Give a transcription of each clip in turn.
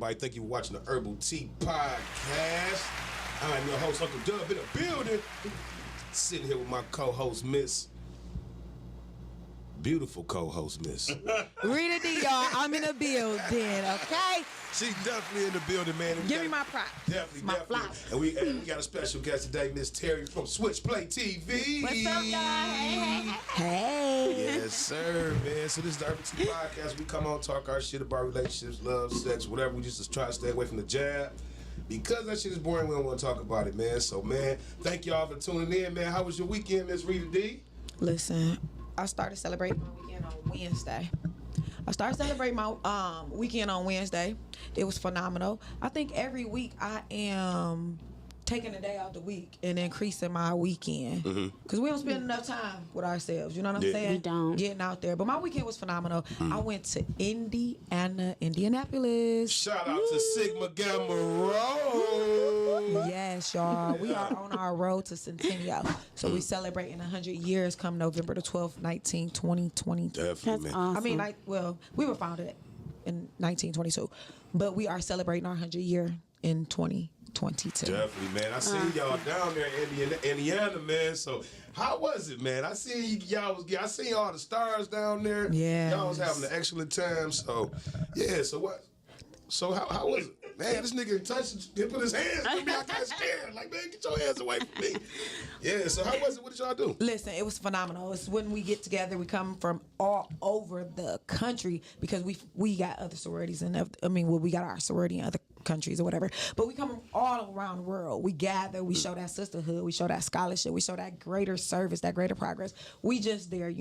everybody. Thank you for watching the Urbal Tea PoTcast. I'm your host, Uncle Dub, in the building. Sitting here with my co-host, Miss. Beautiful co-host, Miss. Rita D, y'all. I'm in the building, okay? She's definitely in the building, man. Give me my props. Definitely. Flowers. And we got a special guest today, Miss Terry from Switchplay TV. What's up, y'all? Hey. Yes, sir, man. So this is the Urbal Tea PoTcast. We come on, talk our shit about relationships, love, sex, whatever. We just try to stay away from the jab. Because that shit is boring, we don't want to talk about it, man. So, man, thank y'all for tuning in, man. How was your weekend, Miss Rita D? Listen, I started celebrating my weekend on Wednesday. It was phenomenal. I think every week I am taking a day out the week and increasing my weekend. Because we don't spend enough time with ourselves. You know what I'm saying? We don't. Getting out there. But my weekend was phenomenal. I went to Indianapolis. Shout out to Sigma Gamma Rho. Yes, y'all. We are on our road to Centennial. So we celebrating 100 years come November the 12th, 2022. Definitely, man. Awesome. I mean, we were founded in 1922, but we are celebrating our 100 year in 2022. Definitely, man. I seen y'all down there in Indiana, man. So how was it, man? I seen I seen all the stars down there. Yeah, y'all was having an excellent time. So yeah. So what? So how was it? Man, this nigga put his hands on me. I got scared. Like, man, get your hands away from me. Yeah, so how was it? What did y'all do? Listen, it was phenomenal. It's when we get together, we come from all over the country because we got other sororities and we got our sorority in other countries or whatever. But we come from all around the world. We gather, we show that sisterhood, we show that scholarship, we show that greater service, that greater progress. We just there,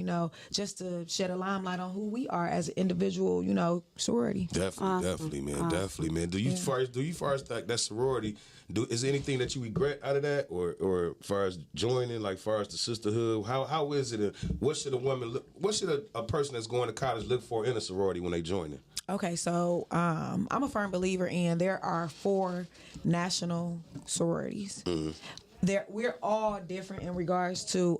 just to shed a limelight on who we are as an individual, sorority. Definitely, man. Definitely, man. Do you far as that sorority? Is there anything that you regret out of that, or far as joining, like far as the sisterhood? How is it? What should a woman look? What should a person that's going to college look for in a sorority when they join it? Okay, so I'm a firm believer in there are 4 national sororities. We're all different in regards to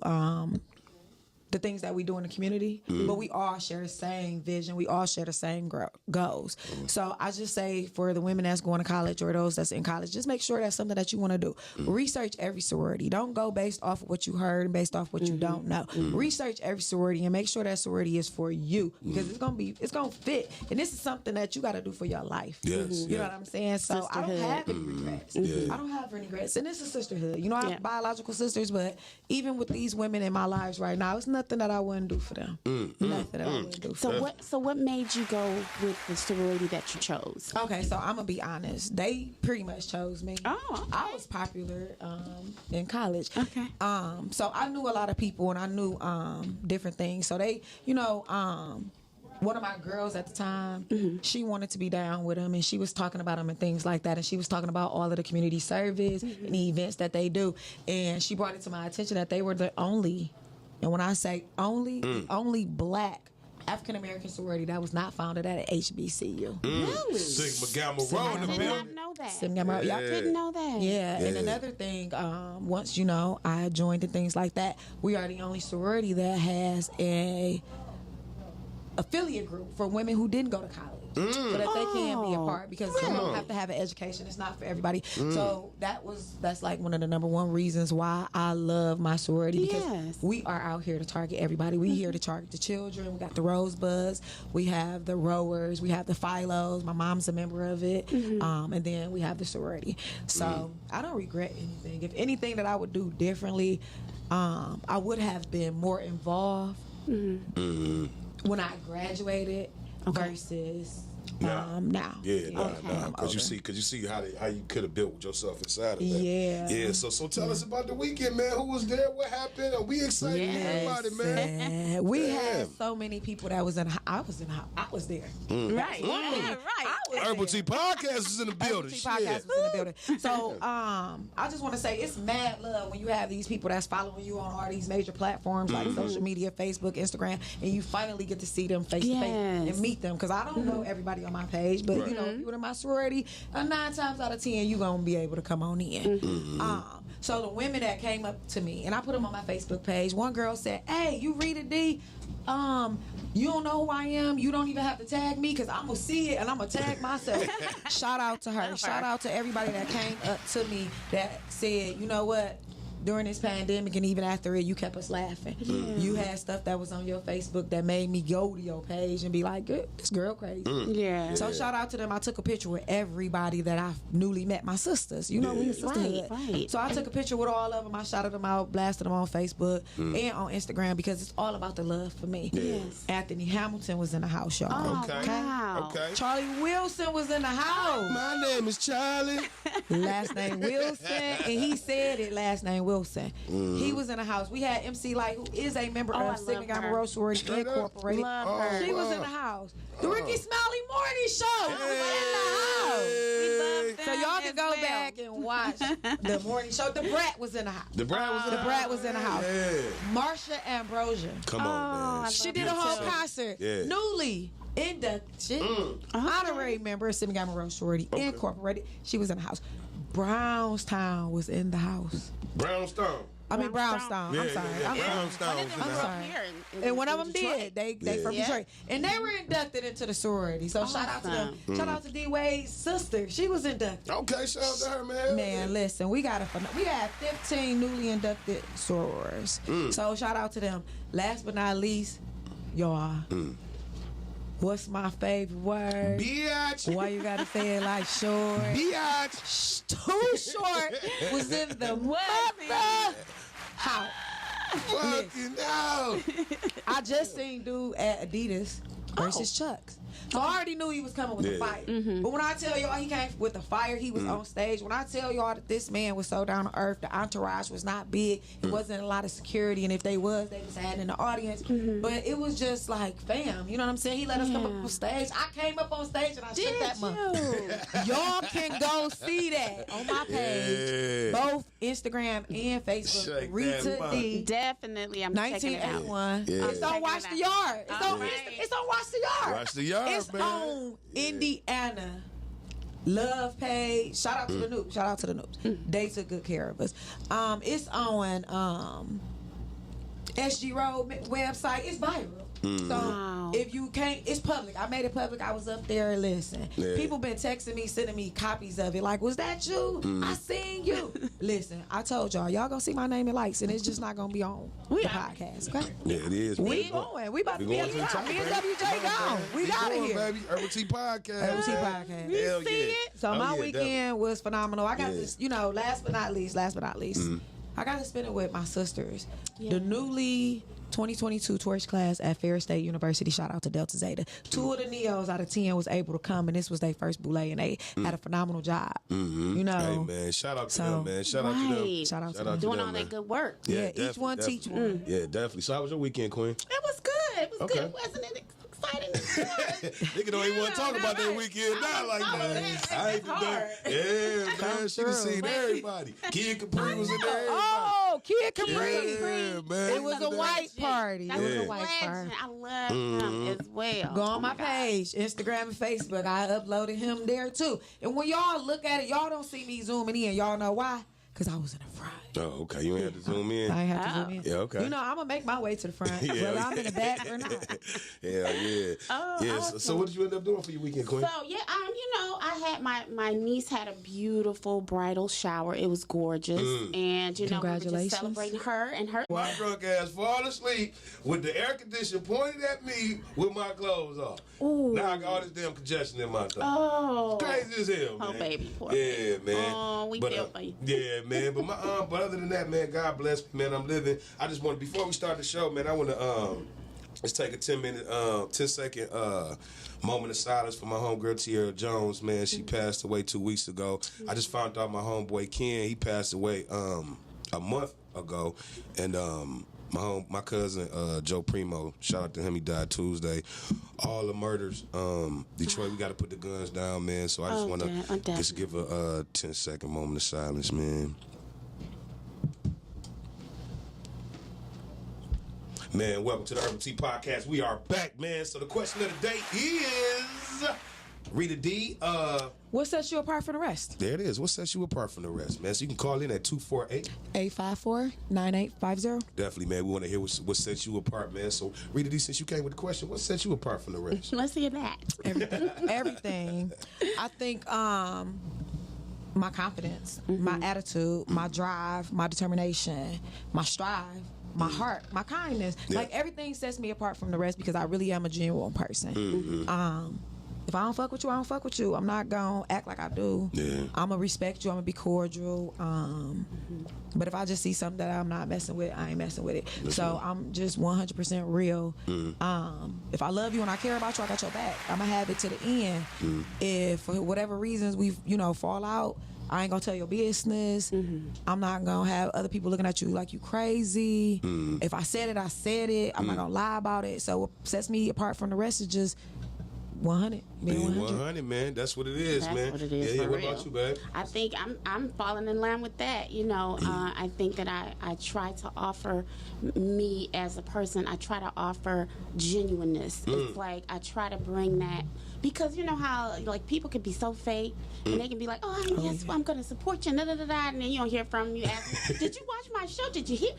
the things that we do in the community, but we all share the same vision. We all share the same goals. So I just say for the women that's going to college or those that's in college, just make sure that's something that you want to do. Research every sorority. Don't go based off of what you heard and based off what you don't know. Research every sorority and make sure that sorority is for you because it's gonna fit. And this is something that you got to do for your life. Yes, you know what I'm saying? So I don't have any regrets. I don't have any regrets. And it's a sisterhood. I have biological sisters, but even with these women in my lives right now, it's nothing that I wouldn't do for them. Nothing that I wouldn't do for them. So what made you go with the sorority that you chose? Okay, so I'm gonna be honest. They pretty much chose me. Oh, okay. I was popular in college. Okay. So I knew a lot of people and I knew different things. So they, one of my girls at the time, she wanted to be down with them and she was talking about them and things like that. And she was talking about all of the community service and the events that they do. And she brought it to my attention that they were the only, and when I say only, the only black African-American sorority that was not founded at an HBCU. Really? Sigma Gamma Rho in the I did building. not know that. Sigma Gamma Rho. I didn't know that. Yeah, and another thing, once I joined and things like that, we are the only sorority that has a affiliate group for women who didn't go to college so that they can be a part because you don't have to have an education. It's not for everybody. So that's like one of the number one reasons why I love my sorority because we are out here to target everybody. We here to target the children. We got the Rosebuds, we have the Rowers, we have the Philos. My mom's a member of it, and then we have the sorority. So I don't regret anything. If anything that I would do differently, I would have been more involved when I graduated versus now. Because you see how you could have built yourself inside of that. Yeah. So tell us about the weekend, man. Who was there? What happened? Are we excited about it, man? We had so many people that was in. I was there. Right. Urbal Tea PoTcast is in the building. Urbal Tea PoTcast was in the building. So I just want to say it's mad love when you have these people that's following you on all these major platforms like social media, Facebook, Instagram, and you finally get to see them face to face and meet them. Because I don't know everybody everybody on my page, but you know, if you're in my sorority, 9 times out of 10, you're gonna be able to come on in. So the women that came up to me, and I put them on my Facebook page. One girl said, "Hey, you read it, D? You don't know who I am. You don't even have to tag me because I'm gonna see it and I'm gonna tag myself." Shout out to her. Shout out to everybody that came up to me that said, "You know what? During this pandemic and even after it, you kept us laughing. You had stuff that was on your Facebook that made me go to your page and be like, this girl crazy." So shout out to them. I took a picture with everybody that I newly met, my sisters. You know, we a sisterhood. Right. So I took a picture with all of them. I shouted them out, blasted them on Facebook and on Instagram because it's all about the love for me. Anthony Hamilton was in the house, y'all. Oh, wow. Okay. Charlie Wilson was in the house. My name is Charlie. Last name Wilson, and he said it. Last name Wilson. He was in the house. We had MC Light, who is a member of Sigma Gamma Rho Sorority Incorporated. Love her. She was in the house. The Ricky Smiley Morning Show was in the house. We love them So y'all can as go well. back and watch the morning show. The Brat was in the house. The Brad was in The Brat was in the house. Yeah. Marsha Ambrosia. Come on, man. She did a whole concert. Yeah. Newly inducted, honorary member of Sigma Gamma Rho Sorority Incorporated. She was in the house. Brownstown was in the house. Brownstone. I mean Brownstown. I'm sorry. I'm sorry. Brownstone. I'm sorry. And one of them did. They from Detroit, and they were inducted into the sorority. So shout out to them. Shout out to D Wade's sister. She was inducted. Okay, shout out to her, man. Man, listen, we had 15 newly inducted sorors. So shout out to them. Last but not least, y'all. What's my favorite word? Biatch. Why you gotta say it like short? Biatch. Too short was in the mother house. Fucking no. I just seen dude at Adidas versus Chucks. So I already knew he was coming with the fire. But when I tell y'all he came with the fire, he was on stage. When I tell y'all that this man was so down to earth, the entourage was not big. It wasn't a lot of security. And if they was, they was had in the audience. But it was just like, fam, you know what I'm saying? He let us come up on stage. I came up on stage and I shook that mother. Y'all can go see that on my page. Both Instagram and Facebook. Shake Rita that D. Definitely, I'm checking it out. 1981. Yeah. It's on Watch the Yard. It's on Watch the Yard. Watch the Yard, It's man. on Indiana Love page. Shout out to the Noobs. Shout out to the Noobs. They took good care of us. It's on SG Road website. It's viral. So if you can't, it's public. I made it public. I was up there. Listen, people been texting me, sending me copies of it. Like, was that you? I seen you. Listen, I told y'all gonna see my name in lights, and it's just not gonna be on the podcast. Okay? Yeah, it is. We going. We about to be going at to the top, Me and baby. WJ gone. We out of here. Baby. Urbal Tea PoTcast. Urbal Tea PoTcast. Hell yeah. So my weekend definitely. was phenomenal. I got this, last but not least, I got to spend it with my sisters. The newly 2022 Torch class at Ferris State University. Shout out to Delta Zeta. 2 of the Neos out of 10 was able to come, and this was their first boule, and they had a phenomenal job. You know, Hey, man. Shout out to them, man. Shout out to them. Shout out to Shout them. out to Doing them, all man. that good work. Yeah, each one teach one. Yeah, definitely. So how was your weekend, Queen? It was good. It was Okay. good. Wasn't it exciting? Nigga don't even want to talk about that weekend now like that. I ain't done. Yeah, man. She done seen everybody. Kid Capri was in there. Everybody. Oh, Kid Capri. Yeah, man. It was a white party. That's It was Yeah. a white party. I love him as well. Go on my page, Instagram and Facebook. I uploaded him there too. And when y'all look at it, y'all don't see me zooming in. Y'all know why? Because I was in the front. Oh, okay. You ain't have to zoom in. I ain't have to zoom in. Yeah, okay. You know, I'm going to make my way to the front, Yeah, whether I'm in the back or not. Hell yeah. Yeah. So what did you end up doing for your weekend, Queen? So I had my niece had a beautiful bridal shower. It was gorgeous, and we were Congratulations. just celebrating her and her. My drunk ass fall asleep with the air conditioner pointed at me with my clothes off. Now I got all this damn congestion in my throat. Oh, Crazy as hell, man. Oh, baby, poor Yeah, man. Oh, we feel for you. Yeah, man. But but other than that, man, God bless me, man. I'm living. I just want to, before we start the show, man, I want to let's take a 10-second moment of silence for my homegirl Tierra Jones, man. She passed away 2 weeks ago. I just found out my homeboy Ken, he passed away a month ago, and my cousin Joe Primo, shout out to him, he died Tuesday. All the murders, Detroit, we got to put the guns down, man. So I just want to just give a 10-second moment of silence, man. Man, welcome to the Urbal Tea PoTcast. We are back, man. So the question of the day is, Rita D, what sets you apart from the rest? there it is. What sets you apart from the rest, man? So you can call in at 854-9850. Definitely, man. We want to hear what sets you apart, man. So, Rita D, since you came with the question, what sets you apart from the rest? Let's hear that. Everything. I think my confidence, my attitude, my drive, my determination, my strive, my heart, my kindness. Yeah. Like everything sets me apart from the rest because I really am a genuine person. If I don't fuck with you, I don't fuck with you. I'm not gonna act like I do. Yeah. I'm gonna respect you. I'm gonna be cordial. But if I just see something that I'm not messing with, I ain't messing with it. So I'm just 100% real. If I love you and I care about you, I got your back. I'm gonna have it to the end. If for whatever reasons we fall out, I ain't gonna tell your business. I'm not gonna have other people looking at you like you crazy. If I said it, I said it. I'm not gonna lie about it. So what sets me apart from the rest is just 100. Being 100, man. That's what it is, man. That's what it is. Yeah, for what real. about you, babe? I think I'm falling in line with that. I think that I try to offer me as a person. I try to offer genuineness. It's like I try to bring that because you know how like people can be so fake and they can be like, yes, I'm going to support you, and then you don't hear from them. You ask them, did you watch my show? Did you hear?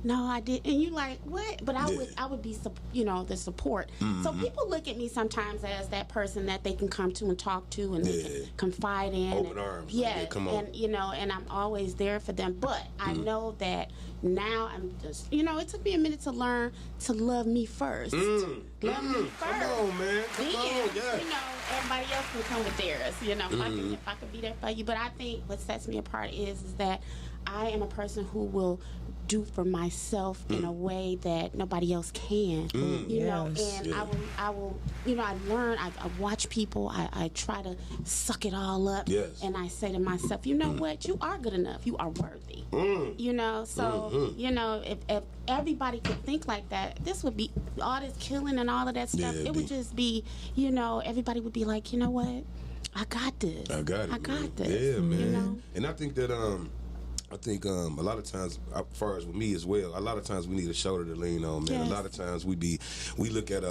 No, I didn't. And you like what? But I would be the support. So people look at me sometimes as that person that they can come to and talk to and they can confide in. Open arms. Yeah, come on. And I'm always there for them. But I know that now I'm just it took me a minute to learn to love me first. Love me first. Come on, man. Come on, yeah. Everybody else can come with theirs. If I could be there for you. But I think what sets me apart is that I am a person who will do for myself in a way that nobody else can. And I will I learn, I watch people, I try to suck it all up, and I say to myself, you know what, you are good enough, you are worthy. If everybody could think like that, this would be all this killing and all of that stuff, it would just be, everybody would be like, you know what, I got this. I got this. Yeah, man. And I think that a lot of times, as far as with me as well, a lot of times we need a shoulder to lean on, man. Yes. A lot of times we look at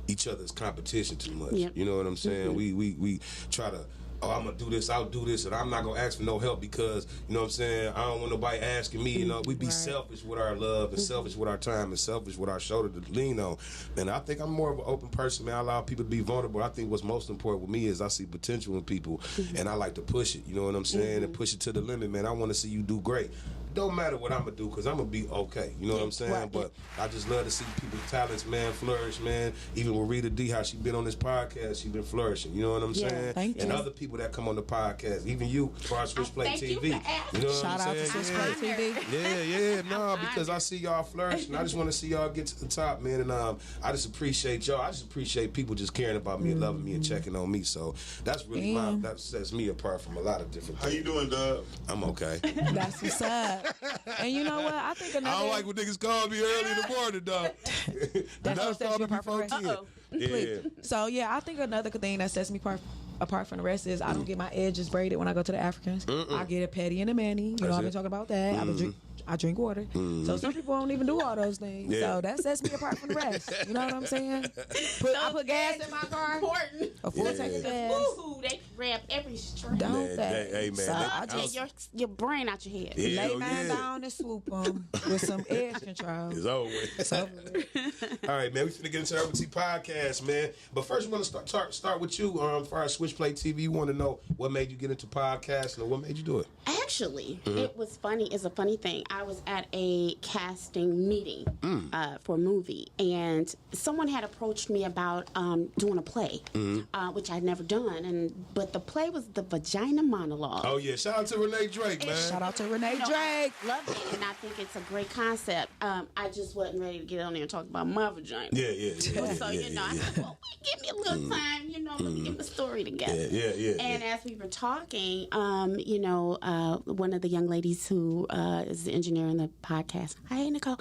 each other's competition too much. Yep. You know what I'm saying? We try to, I'm gonna do this, I'll do this, and I'm not gonna ask for no help because you know what I'm saying, I don't want nobody asking me. We be selfish with our love and selfish with our time and selfish with our shoulder to lean on. And I think I'm more of an open person, man. I allow people to be vulnerable. I think what's most important with me is I see potential in people, and I like to push it. You know what I'm saying? And push it to the limit, man. I want to see you do great. Don't matter what I'm gonna do, cause I'm gonna be okay. You know what I'm saying? Right. But I just love to see people's talents, man, flourish, man. Even with Rita D, how she been on this podcast, she been flourishing. You know what I'm saying? Thank And you. other people that come on the podcast, even you, for our Switchplay Thank you TV. for asking. You know what Shout I'm out to saying? Switchplay TV. No, because I see y'all flourish, and I just want to see y'all get to the top, man. And I just appreciate y'all. I just appreciate people just caring about me and loving me and checking on me. So that's really that sets me apart from a lot of different How things. you doing, Dub? I'm okay. That's what's up. And you know what? I think another. I don't like when niggas call me early in the morning, dog. That's what sets you apart from the rest. Yeah. So yeah, I think another thing that sets me apart from the rest is I don't get my edges braided when I go to the Africans. I get a petty and a manny. You know, I've been talking about that. I drink water. So some people don't even do all those things. Yeah. So that sets me apart from the rest. You know what I'm saying? I put gas in my car. Important. A full tank of gas. Woohoo! They grab every string. Don't they? Hey, man. So I just your brain out your head. Yeah, lay mine down and swoop them with some edge control. It's over with. It's over with. All right, man. We finna get into Urbal Tea PoTcast, man. But first, we want to start with you. For our Switchplay TV, we want to know what made you get into podcasting or what made you do it. Actually, it was funny. It's a funny thing. I was at a casting meeting for a movie, and someone had approached me about doing a play, which I'd never done. But the play was the Vagina Monologue. Oh yeah, shout out to Renee Drake, man. Shout out to Renee Drake. I love it, and I think it's a great concept. I just wasn't ready to get on there and talk about my vagina. Yeah. So, I said, well, give me a little time, let me get my story movie together. Yeah. And as we were talking, you know, one of the young ladies who is the engineer in the podcast. Hi, Nicole.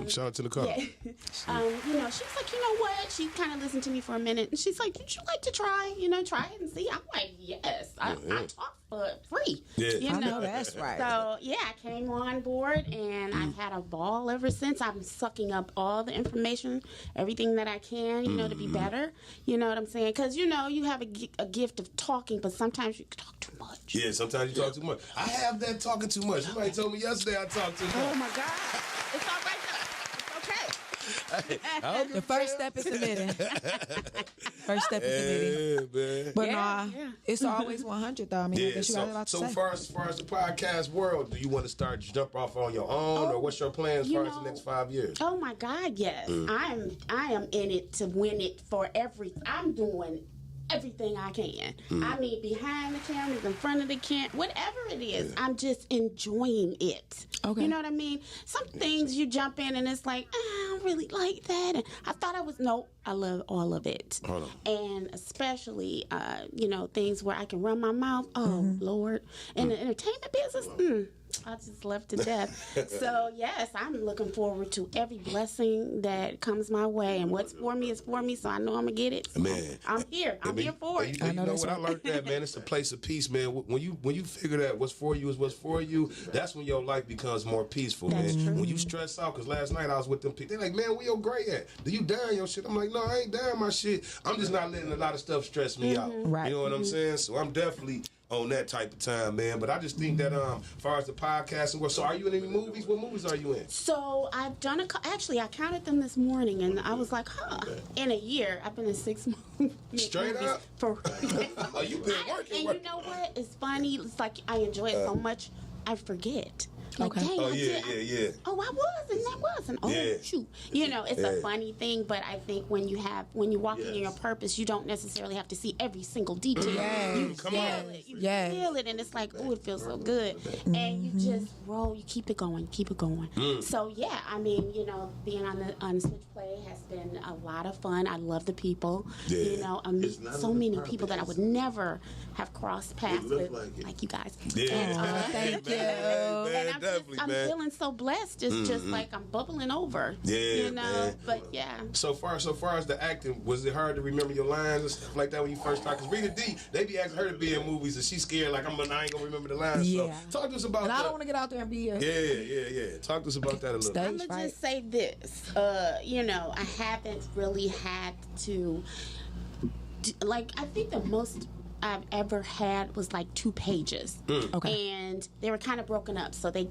Shout out to Nicole. Yeah. You know, she was like, you know what? She kind of listened to me for a minute, and she's like, would you like to try? You know, try it and see. I'm like, yes. I talk for free. Yeah. You I know that's right. So yeah, I came on board, and I've had a ball ever since. I'm sucking up all the information, everything that I can, you know, to be better. You know what I'm saying? Because you know, you have a gift of talking, but sometimes you talk too much. Yeah, sometimes you talk too much. I have that talking too much. Somebody told me yesterday I talked too much. Oh my God, it's all right though. It's okay. The first step is submitting. First step is submitting. Man. But it's always 100 though. I mean, I guess you got a lot to say. As far as the podcast world, do you want to start jump off on your own, or what's your plans as far as the next 5 years? Oh my God, yes. I am in it to win it for everything. I'm doing everything I can. I mean, behind the cameras, in front of the camera, whatever it is, I'm just enjoying it. Okay. You know what I mean? Some things you jump in and it's like, I don't really like that. And I thought I was, no, I love all of it. Hold on. And especially, you know, things where I can run my mouth. Oh, Lord. In the entertainment business, I just love to death. So, yes, I'm looking forward to every blessing that comes my way. And what's for me is for me, so I know I'm going to get it. Man. I'm here. I'm here for it. You know what I learned that, man? It's a place of peace, man. When you figure that what's for you is what's for you, that's when your life becomes more peaceful, That's man. true. When you stress out, because last night I was with them people, they're like, man, where your gray at? Do you down your shit? I'm like, no, I ain't down my shit. I'm just not letting a lot of stuff stress me out. Right. You know what I'm saying? So I'm definitely on that type of time, man. But I just think that as far as the podcast and so are you in any movies? What movies are you in? So I've done actually I counted them this morning and I was like, in a year I've been in 6 movies. Straight up? For Oh, you been working. And you know what? It's funny. It's like I enjoy it so much, I forget. Like, Okay. dang, Oh, I yeah, did. yeah. Oh, I was and that was and oh Yeah. shoot. You know, it's Yeah. a funny thing, but I think when you're walking in your purpose, you don't necessarily have to see every single detail. Yes. You Come feel on. it. You Yes. feel it, and it's like, oh, it feels so good. And you just roll. You keep it going. Keep it going. So yeah, I mean, you know, being on the Switchplay has been a lot of fun. I love the people. Yeah. You know, I meet so many people that I would never have crossed paths with, like it. you guys. Yeah. And, Thank you. Man, and I'm man. feeling so blessed. It's just like I'm bubbling over. Yeah, you know. man. But yeah. So far as the acting, was it hard to remember your lines and stuff like that when you first started? Because Rita D, they be asking her to be in movies and she's scared like I ain't gonna remember the lines. Yeah. So talk to us about And that. I don't want to get out there and be here. Yeah. Talk to us about that a little. Stay. I'm gonna Right. just say this. You know, I haven't really had to. I think the most I've ever had was like 2 pages. Okay. And they were kind of broken up, so they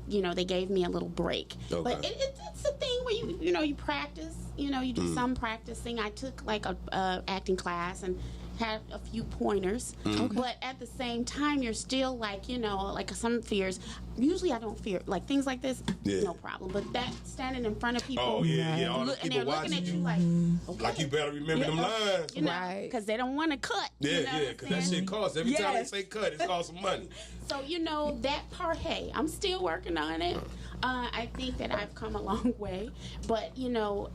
gave me a little break. Okay. But it's a thing where you practice. You know, you do some practicing. I took like a acting class and had a few pointers. But at the same time, you're still like, like some fears. Usually I don't fear. Like things like this, Yeah. no problem. But that standing in front of people. Oh yeah. All the And they're people looking watching at you you. like, okay. Like you better remember them lines. Right. Because they don't want to cut. Yeah, because that shit costs. Every time they Yes. say cut, it costs some money. So, that part, hey, I'm still working on it. I think that I've come a long way. But,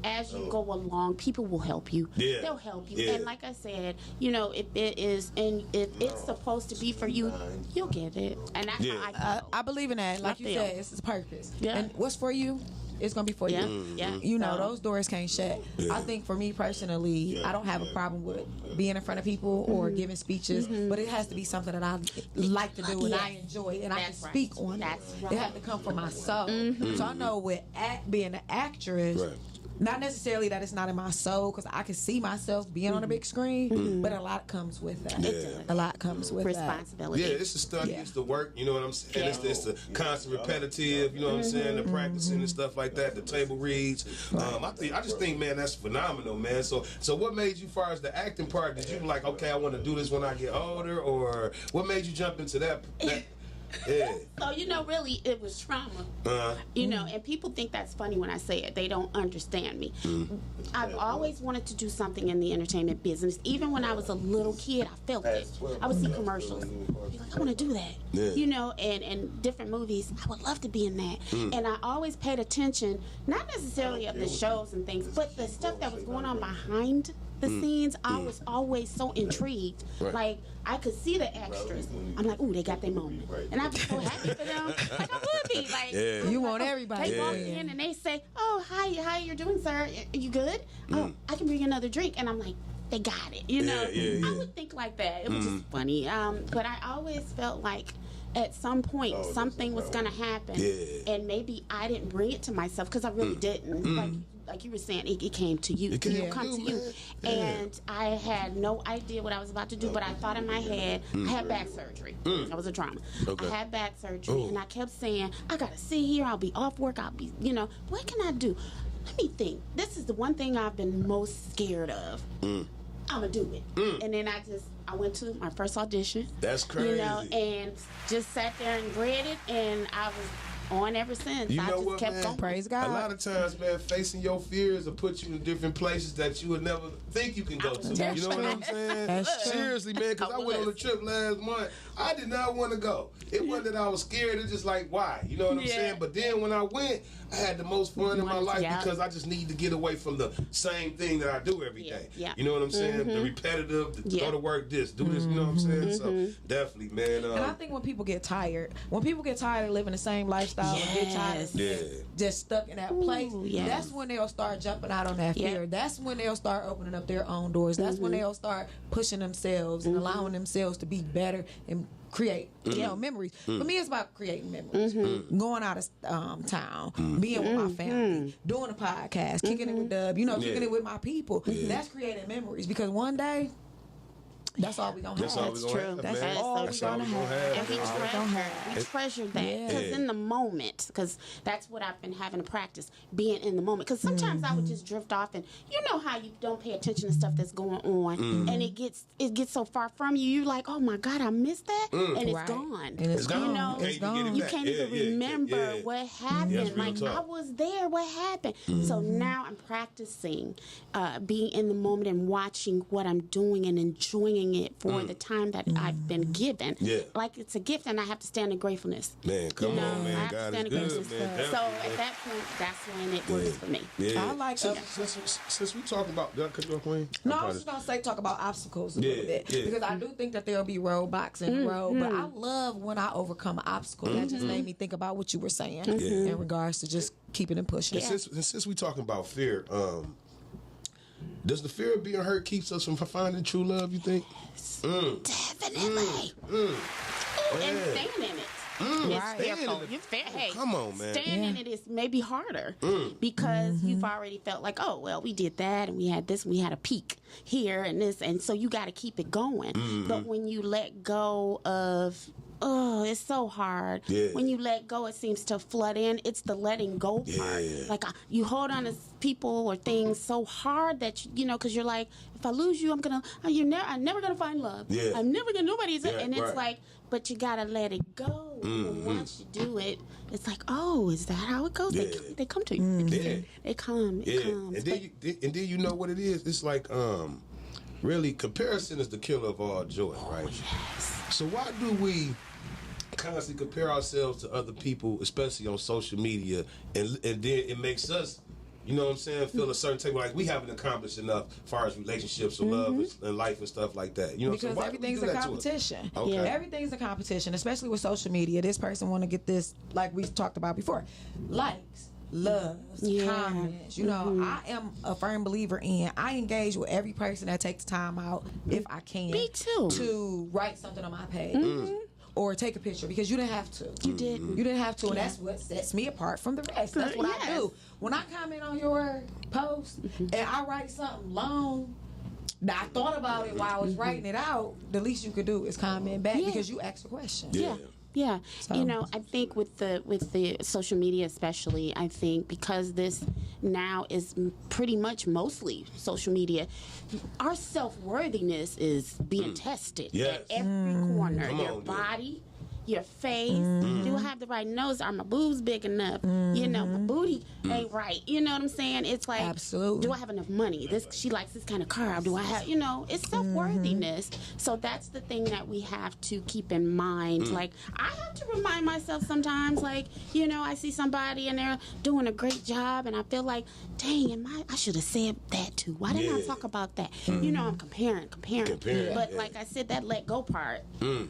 as you go along, people will help you. Yeah. They'll help you. Yeah. And like I said, if it is, and if it's supposed to be for you, you'll get it. And that's Yeah. how I feel. I believe in that. Like I you feel. said, it's a purpose. Yeah. And what's for you, it's going to be for Yeah, you. yeah. You know, So- those doors can't shut. Yeah. I think for me personally, I don't have a problem with being in front of people or giving speeches, but it has to be something that I like to do and I Yes. enjoy and I can That's right. speak on That's it. right. It has to come from my soul. So I know with being an actress, Right. not necessarily that it's not in my soul because I can see myself being on a big screen, but a lot comes with that. Yeah. A lot comes with that. Responsibility. Yeah, it's the study, Yeah. it's the work, you know what I'm saying? Yeah. It's the constant repetitive, you know what I'm saying? The practicing and stuff like that, the table reads. I just think, man, that's phenomenal, man. So what made you, far as the acting part, did you like, okay, I want to do this when I get older, or what made you jump into that yeah. So, really, it was trauma. And people think that's funny when I say it. They don't understand me. I've always wanted to do something in the entertainment business. Even when I was a little kid, I felt it. I would see commercials. I'd be like, I want to do that. Yeah. And different movies. I would love to be in that. And I always paid attention, not necessarily of the shows and things, but the stuff that was going on behind the scenes, I was always so intrigued. Right. Like, I could see the extras. I'm like, ooh, they got their moment. And I'd be so happy for them. Like, I would be. Like, Yeah. You want everybody They to walk win. in and they say, oh, hi, how you doing, sir? Are you good? Oh, I can bring you another drink. And I'm like, they got it. You know, yeah. I would think like that. It was just funny. But I always felt like at some point something was going to happen. Yeah. And maybe I didn't bring it to myself because I really didn't. Like you were saying, it came to you. came It'll to come you, to you. man. Yeah. And I had no idea what I was about to do, but I thought in my head, I had back surgery. That was a trauma. Okay. I had back surgery, and I kept saying, I got to sit here. I'll be off work. I'll be, what can I do? Let me think. This is the one thing I've been most scared of. I'm going to do it. And then I went to my first audition. That's crazy. And just sat there and read it, and I was on ever since. You I know just what, kept man? going. Praise God. A lot of times, man, facing your fears will put you in different places that you would never think you can go to. That's You know what true. I'm saying? That's true. Seriously, man, because I went on a trip last month. I did not want to go. It wasn't that I was scared. It's just like, why? You know what I'm saying? But then when I went, I had the most fun in my life because I just need to get away from the same thing that I do every day. Yeah. You know what I'm saying? The repetitive, go to work, do this. You know what I'm saying? So definitely, man. And I think when people get tired of living the same lifestyle and get tired of being just stuck in that place, that's when they'll start jumping out on that fear. That's when they'll start opening up their own doors. That's when they'll start pushing themselves and allowing themselves to be better and create memories. For me, it's about creating memories. Going out of town, being with my family, doing a podcast, kicking it with Dub, kicking it with my people. That's creating memories because one day, that's all we gonna have. That's all we gonna have, That's man. all That's we all gonna we gonna have. And we treasure that. Because in the moment, because that's what I've been having to practice, being in the moment. Because sometimes I would just drift off, and you know how you don't pay attention to stuff that's going on, and it gets so far from you. You're like, oh my God, I missed that, and it's gone. And it's gone. You know, It's gone. you can't even remember what happened. That's real Like talk. I was there. What happened? So now I'm practicing being in the moment and watching what I'm doing and enjoying it for the time that I've been given. Yeah. Like it's a gift, and I have to stand in gratefulness. Man, come on, I man. have to God is stand in good, gratefulness. man. So Definitely, at that point, that's when it works for me. Yeah. I like since we talking about, did I cut you off, Queen? No, I was just gonna talk about obstacles a little bit yeah. because I do think that there'll be roadblocks in the road, but I love when I overcome an obstacle. That just made me think about what you were saying in regards to just keeping and pushing. And since we talking about fear, does the fear of being hurt keeps us from finding true love, you think? Definitely. Ooh, and staying in it. It's fearful. Hey, come on, man. Staying in it is maybe harder because you've already felt like, oh, well, we did that and we had this and we had a peak here and this. And so you got to keep it going. But when you let go of, it's so hard. Yeah. When you let go, it seems to flood in. It's the letting go part. Like you hold on to people or things so hard that, because you're like, if I lose you, I'm never going to find love. Yeah. I'm never going to, nobody's, Yeah, and it's right. like, but you got to let it go. And once you do it, it's like, oh, is that how it goes? Yeah. They come to you. Yeah. They come. It comes. And then you know what it is? It's like, really, comparison is the killer of all joy, right? Yes. So why do we constantly compare ourselves to other people, especially on social media, and then it makes us, you know what I'm saying, feel a certain type, like we haven't accomplished enough as far as relationships or love and life and stuff like that. You know Because what I'm saying? everything's a competition. Okay. Everything's a competition, especially with social media. This person want to get this, like we talked about before, likes, loves, comments. I am a firm believer in, I engage with every person that takes time out, if I can. Me too. To write something on my page. Or take a picture because you didn't have to. You didn't. You didn't have to, and that's what sets me apart from the rest. That's what I do. When I comment on your post and I write something long, that I thought about it while I was writing it out, the least you could do is comment back because you asked a question. Yeah. So. I think with the social media especially, I think because this now is pretty much mostly social media, our self-worthiness is being tested at every corner. Your body, your face? Do I have the right nose? Are my boobs big enough? You know, my booty ain't right. You know what I'm saying? It's like, Absolutely. do I have enough money? She likes this kind of car. Do I have, you know, it's self-worthiness. So that's the thing that we have to keep in mind. Like, I have to remind myself sometimes, like, you know, I see somebody and they're doing a great job and I feel like, dang, I should have said that too. Why didn't I talk about that? You know, I'm comparing. But like I said, that let go part,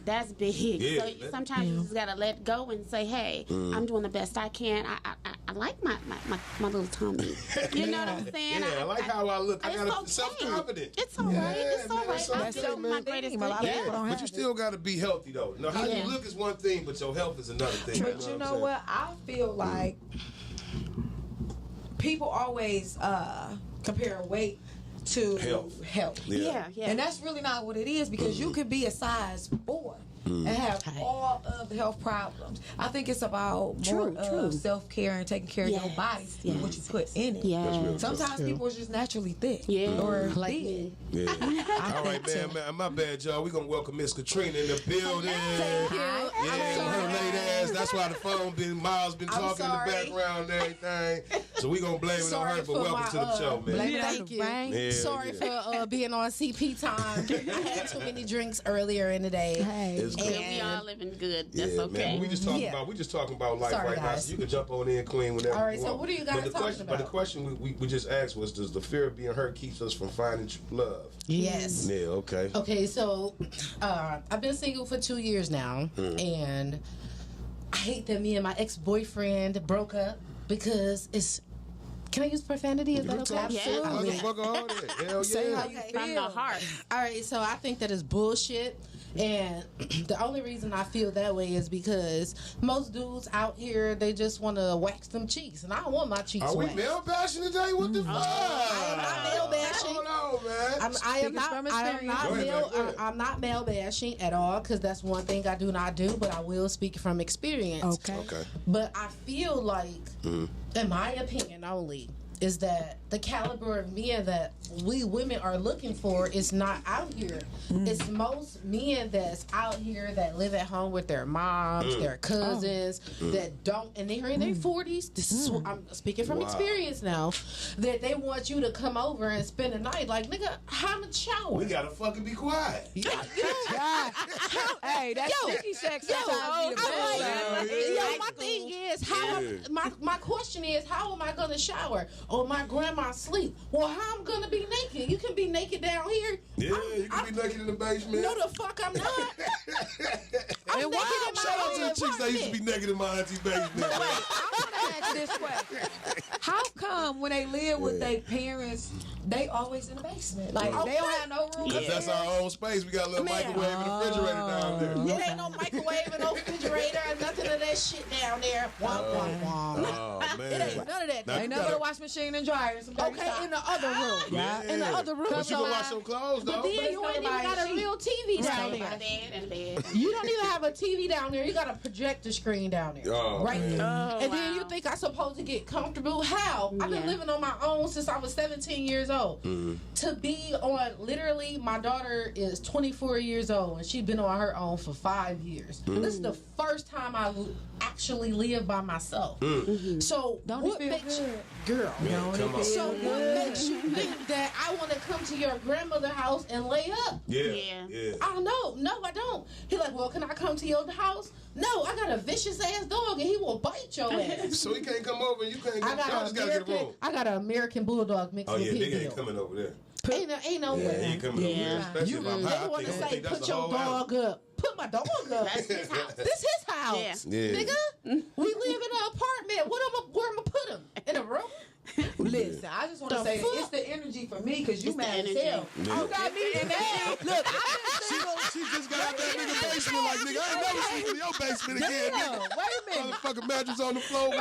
that's big. So sometimes you just gotta let go and say, hey, I'm doing the best I can. I like my little tummy. You know what I'm saying? Yeah, I like how I look. I gotta be self-confident. It's all right. It's all right. I That's feel my greatest good. But you still gotta be healthy though. Now, how you look is one thing, but your health is another thing. But you know what? I feel like people always compare weight to health. Yeah. And that's really not what it is, because you could be a size 4 and have all of the health problems. I think it's about more of self-care and taking care of your body and what you put in it. Yeah. Sometimes people are just naturally thick. Or like me. Yeah. All right, man. My bad, y'all. We gonna welcome Miss Katrina in the building. Thank you. Yeah, her late ass. That's why the phone Miles been talking in the background and everything. So we gonna blame it on her. But welcome to the show, man. Thank you. Yeah, Sorry for being on CP time. I had too many drinks earlier in the day. It's good. We all living good. That's okay. Man, we just talking about life right now. So you can jump on in, Queen, whenever. All right. you So want. what are you guys talking about? But the question we just asked was, does the fear of being hurt keeps us from finding true love? Yes. Yeah. Okay. Okay. So I've been single for 2 years now, and I hate that me and my ex-boyfriend broke up because it's. Can I use profanity? Is that okay? Absolutely. Motherfucker, all that. Hell Say yeah. how you From the feel. heart. All right, so I think that is bullshit. And the only reason I feel that way is because most dudes out here, they just want to wax them cheeks. And I don't want my cheeks Are we waxed. male bashing today? What the fuck? I am not male bashing. Hold on, man. I'm not male bashing at all, because that's one thing I do not do, but I will speak from experience. Okay. But I feel like, in my opinion only, is that the caliber of men that we women are looking for is not out here. It's most men that's out here that live at home with their moms, their cousins, that don't, and they're in their 40s. This is I'm speaking from experience now. That they want you to come over and spend the night. Like, nigga, how much shower? We gotta fucking be quiet. Hey, that's sticky sex. My thing is, how my question is, how am I gonna shower? Or my grandma sleep? Well, how I'm gonna be naked? You can be naked down here. Yeah, you can be naked in the basement. No, the fuck I'm not. I'm naked in Shout out to the my chicks that used to be naked in my auntie's basement. I want to ask this question. How come when they live with their parents, they always in the basement? Like, they don't have no room. Because that's our own space. We got a little microwave and a refrigerator down there. It ain't no microwave and no refrigerator and nothing of that shit down there. Oh, man. It ain't none of that. Now, Ain't nothing but a washing machine and dryer. Okay, in the other room. Yeah. In the other room. But you can wash some clothes, though. But then you ain't even got a real TV down there. You don't even have a TV down there. You got a projector screen down there. Oh, right man. there. And then you think I'm supposed to get comfortable? How? I've been living on my own since I was 17 years old. To be on, literally, my daughter is 24 years old, and she's been on her own for 5 years. This is the first time I actually live by myself. So Don't what it feel makes good? girl? Come on. So what makes you think that I want to come to your grandmother's house and lay up? Yeah. I don't know. No, I don't. He like, well, can I come to your house? No, I got a vicious ass dog and he will bite your ass. So he can't come over and you can't I get y'all just gotta get a room. I got an American Bulldog mixed Oh, with yeah, pit nigga ain't bull. coming over there. Ain't no Yeah, he way. ain't coming over there. Especially if I'm high. They want to say, that's put the your whole house. dog up. Put my dog up. That's his house. This his house. Yeah. Nigga, we live in an apartment. Where am I put him? In a room? Listen, I just want to say that it's the energy for me, because you It's the mad as energy. hell. You got me in there. Look, She just got out that nigga basement like, nigga, I ain't never sleep in your basement again, nigga. wait a minute. Motherfucking mattress on the floor. I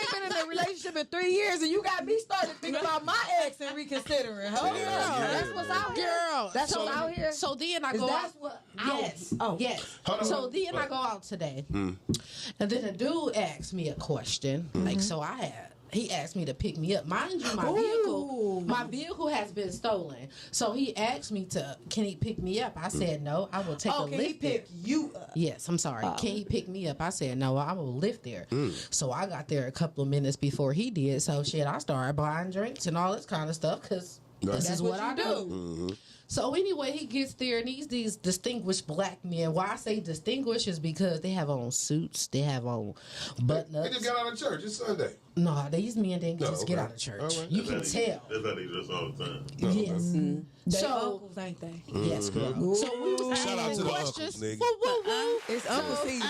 ain't been in a relationship in 3 years, and you got me starting to think about my ex and reconsidering. Hold on. That's what's out here. Girl. That's what's out here. So then I Is go that out. what? Yes. Oh. Yes. Hold on. So then I go out today. And then a dude asked me a question. Like, so I had he asked me to pick me up. Mind you, my vehicle has been stolen. So he asked me can he pick me up? I said no. I will take a lift. Can he pick you up? Yes, I'm sorry. Can he pick me up? I said no. I will lift there. So I got there a couple of minutes before he did. So shit, I started buying drinks and all this kind of stuff because this is what I do. Mm-hmm. So anyway, he gets there and these distinguished black men. Why I say distinguished is because they have on suits, they have on button ups. They just got out of church. It's Sunday. No, these men didn't just get out of church. Right. You can tell. That's how they dress all the time. Yes. Mm-hmm. They So uncles, ain't they? yes, girl. So we was Shout out to asking the questions. uncles, nigga. Woo, woo, woo. It's uncle season.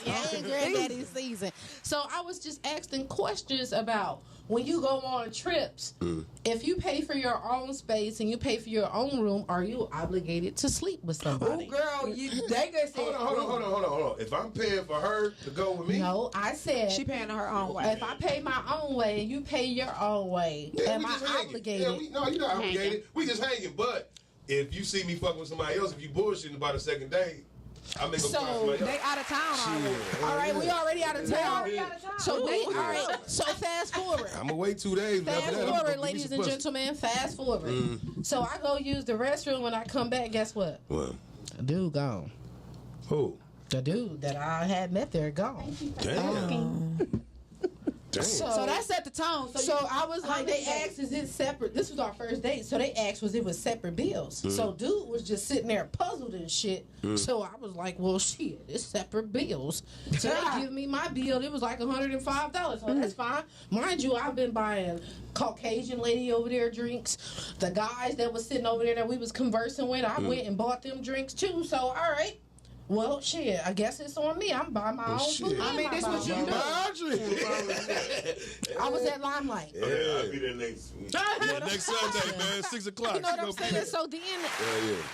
Yeah, it's granddaddy season. So I was just asking questions about when you go on trips, if you pay for your own space and you pay for your own room, are you obligated to sleep with somebody? Oh, girl, they just said. Hold on. If I'm paying for her to go with me, No, I said She paying her own way. if I pay my own way and you pay your own way, am we I just hanging. obligated? No, you're not obligated. We just hanging. But if you see me fucking with somebody else, if you bullshitting about a second date, I make a So, find somebody They else. out of town already. All right, we already out of town. Yeah. So all right. So fast forward. I'm gonna wait 2 days. Fast After that, I'm forward, gonna ladies give and me some gentlemen. Fast forward. So I go use the restroom. When I come back, guess what? pussy. What? The dude gone. Who? The dude that I had met there gone. Damn. Damn. So that set the tone. So I was like, they asked, is it separate? This was our first date. So they asked, was it was separate bills? So dude was just sitting there puzzled and shit. So I was like, well, shit, it's separate bills. So they give me my bill. It was like $105. So that's fine. Mind you, I've been buying Caucasian lady over there drinks. The guys that was sitting over there that we was conversing with, I went and bought them drinks too. So, all right. Well, shit, I guess it's on me. I'm buying my own shit. food. I mean, this what you do. I was at Limelight. Okay, I'll be there next week. Next Sunday, man, 6 o'clock. You know what I'm saying?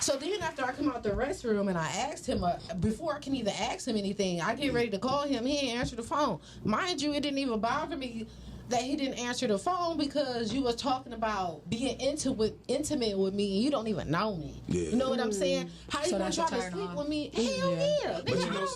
So then after I come out the restroom and I asked him, before I can even ask him anything, I get ready to call him. He ain't answer the phone. Mind you, it didn't even bother me that he didn't answer the phone because you was talking about being intimate with me and you don't even know me. Yeah. You know what I'm saying? How you gonna that's try a to turn sleep on. with me? Hell yeah. But you know,